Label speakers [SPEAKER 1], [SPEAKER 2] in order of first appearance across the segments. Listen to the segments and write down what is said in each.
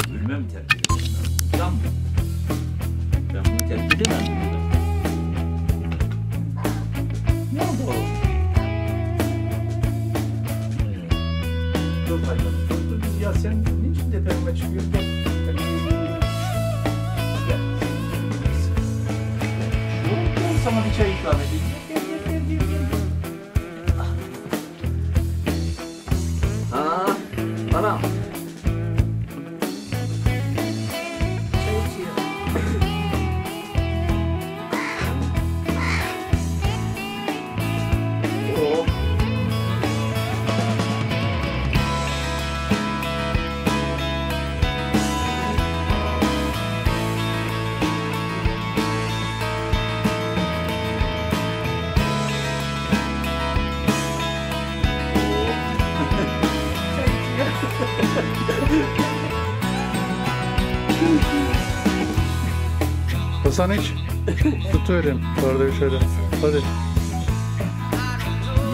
[SPEAKER 1] Ölüme mi terk edeceğim? Can mı? Ben bunu terk edemem. Ne oldu? Dur hayvan. Dur. Ya sen niçin tepeme çıkıyorsun? Gel. Gel. Gel. Sana bir çay ikram edeyim. Anam. Çay içiyor. Oh.
[SPEAKER 2] Hasan hiç tutuyorum. Orada şöyle. Hadi.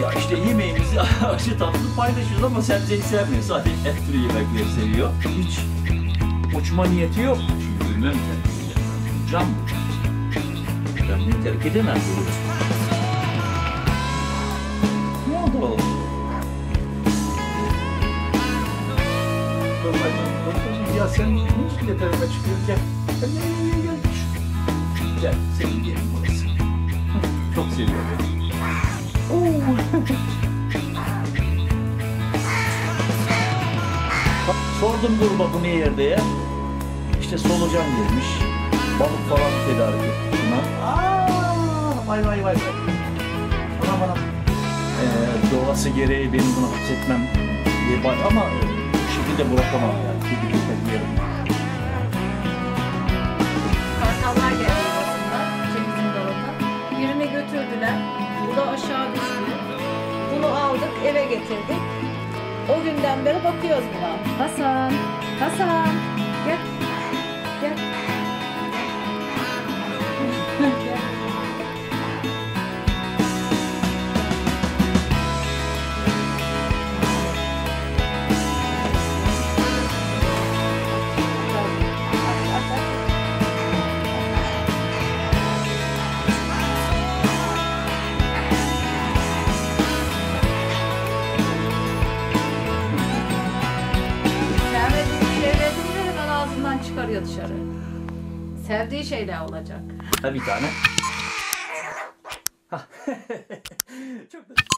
[SPEAKER 1] Ya işte yemeğimizi acı tatlı paylaşıyoruz ama sebzeyi sevmiyor. Sadece et türü yemekleri seviyor. Hiç uçma niyeti yok. Çünkü bilmem terk edeceğim. Can bu. Ben bunu terk edemem. Ne oldu? Dur hayvan. Dur. Ya sen niçin tepeme çıkıyorsun? Gel. Gel. Gel. Senin yerin burası. Çok seviyor beni. Sordum gruba bu ne yerde ya? İşte solucan gelmiş. Balık falan tedarik etti buna. Vay vay vay. Anam. Doğası gereği benim bunu hapsetmem diye var ama bu şekilde bırakamam yani. Kedi köpek yerim.
[SPEAKER 3] Kartallar geldi arasında cemizin dalında. Birini götürdüler. Bu da aşağı düştü. Bunu aldık eve getirdik. O günden beri bakıyoruz buna. Hasan, Hasan, gel, gel. Gel. Çıkarıyor dışarı. Sevdiği şeyler olacak.
[SPEAKER 1] Ha bir tane. Çok da